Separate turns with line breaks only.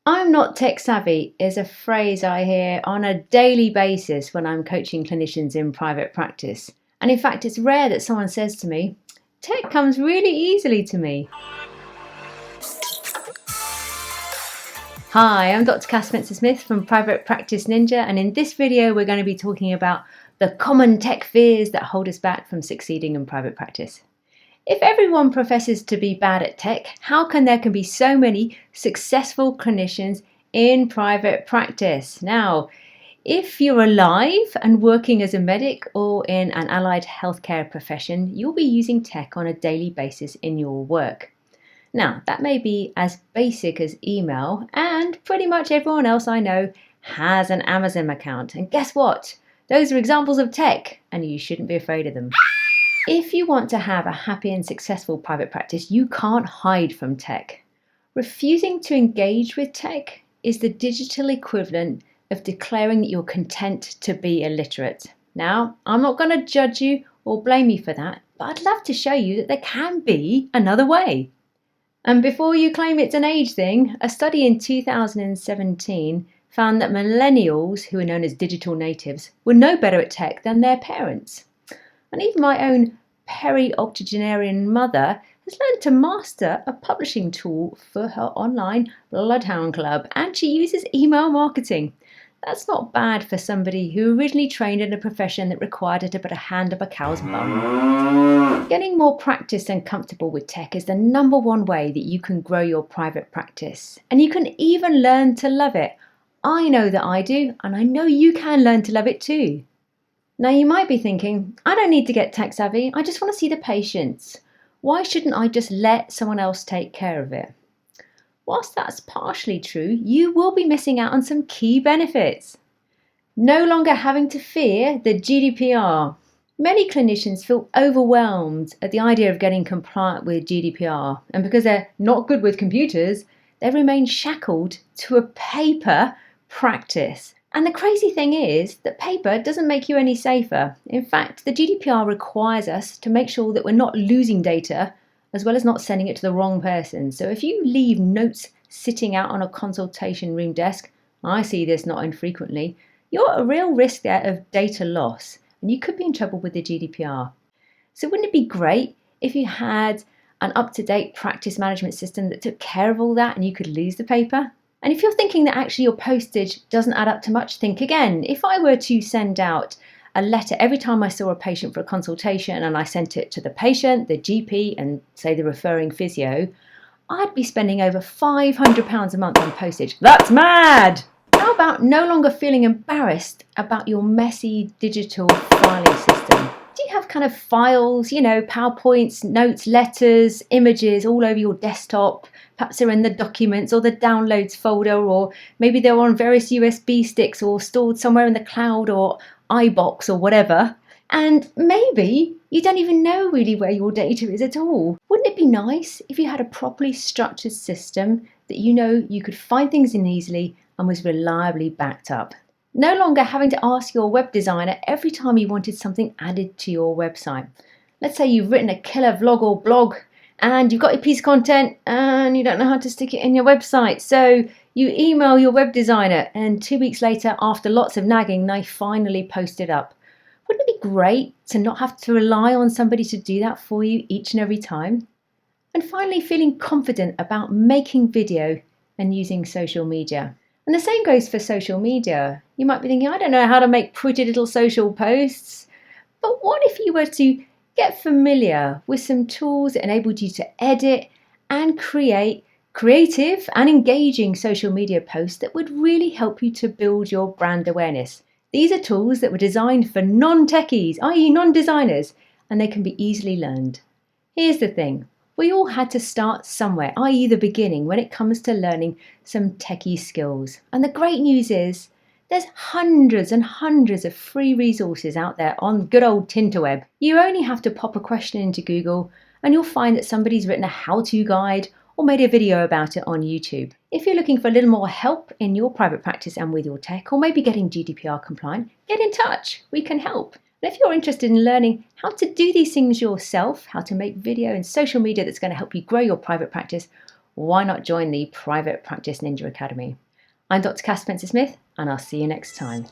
I'm not tech savvy is a phrase I hear on a daily basis when I'm coaching clinicians in private practice. And in fact, it's rare that someone says to me, tech comes really easily to me. Hi, I'm Dr. Cass Spencer-Smith from Private Practice Ninja, and in this video we're going to be talking about the common tech fears that hold us back from succeeding in private practice. If everyone professes to be bad at tech, how come there can be so many successful clinicians in private practice? Now, if you're alive and working as a medic or in an allied healthcare profession, you'll be using tech on a daily basis in your work. Now, that may be as basic as email, and pretty much everyone else I know has an Amazon account. And guess what? Those are examples of tech, and you shouldn't be afraid of them. If you want to have a happy and successful private practice, you can't hide from tech. Refusing to engage with tech is the digital equivalent of declaring that you're content to be illiterate. Now, I'm not going to judge you or blame you for that, but I'd love to show you that there can be another way. And before you claim it's an age thing, a study in 2017 found that millennials, who are known as digital natives, were no better at tech than their parents. And even my own peri-octogenarian mother has learned to master a publishing tool for her online Bloodhound Club, and she uses email marketing. That's not bad for somebody who originally trained in a profession that required her to put a hand up a cow's bum. Getting more practiced and comfortable with tech is the number one way that you can grow your private practice, and you can even learn to love it. I know that I do, and I know you can learn to love it too. Now you might be thinking, I don't need to get tech savvy, I just want to see the patients. Why shouldn't I just let someone else take care of it? Whilst that's partially true, you will be missing out on some key benefits. No longer having to fear the GDPR. Many clinicians feel overwhelmed at the idea of getting compliant with GDPR, and because they're not good with computers, they remain shackled to a paper practice. And the crazy thing is that paper doesn't make you any safer. In fact, the GDPR requires us to make sure that we're not losing data as well as not sending it to the wrong person. So if you leave notes sitting out on a consultation room desk, I see this not infrequently, you're at a real risk there of data loss, and you could be in trouble with the GDPR. So wouldn't it be great if you had an up-to-date practice management system that took care of all that and you could lose the paper? And if you're thinking that actually your postage doesn't add up to much, think again. If I were to send out a letter every time I saw a patient for a consultation, and I sent it to the patient, the GP, and say the referring physio, I'd be spending over £500 a month on postage. That's mad! How about no longer feeling embarrassed about your messy digital filing system? Do you have kind of files, PowerPoints, notes, letters, images all over your desktop? Perhaps they're in the documents or the downloads folder, or maybe they're on various USB sticks or stored somewhere in the cloud or iBox or whatever. And maybe you don't even know really where your data is at all. Wouldn't it be nice if you had a properly structured system that you could find things in easily and was reliably backed up? No longer having to ask your web designer every time you wanted something added to your website. Let's say you've written a killer vlog or blog and you've got your piece of content and you don't know how to stick it in your website. So you email your web designer, and 2 weeks later, after lots of nagging, they finally post it up. Wouldn't it be great to not have to rely on somebody to do that for you each and every time? And finally, feeling confident about making video and using social media. And the same goes for social media. You might be thinking, I don't know how to make pretty little social posts. But what if you were to get familiar with some tools that enabled you to edit and create creative and engaging social media posts that would really help you to build your brand awareness? These are tools that were designed for non-techies, i.e. non-designers, and they can be easily learned. Here's the thing. We all had to start somewhere, i.e. the beginning, when it comes to learning some techie skills. And the great news is there's hundreds and hundreds of free resources out there on good old Tinterweb. You only have to pop a question into Google and you'll find that somebody's written a how-to guide or made a video about it on YouTube. If you're looking for a little more help in your private practice and with your tech, or maybe getting GDPR compliant, get in touch. We can help. And if you're interested in learning how to do these things yourself, how to make video and social media that's going to help you grow your private practice, why not join the Private Practice Ninja Academy? I'm Dr. Cass Spencer-Smith, and I'll see you next time.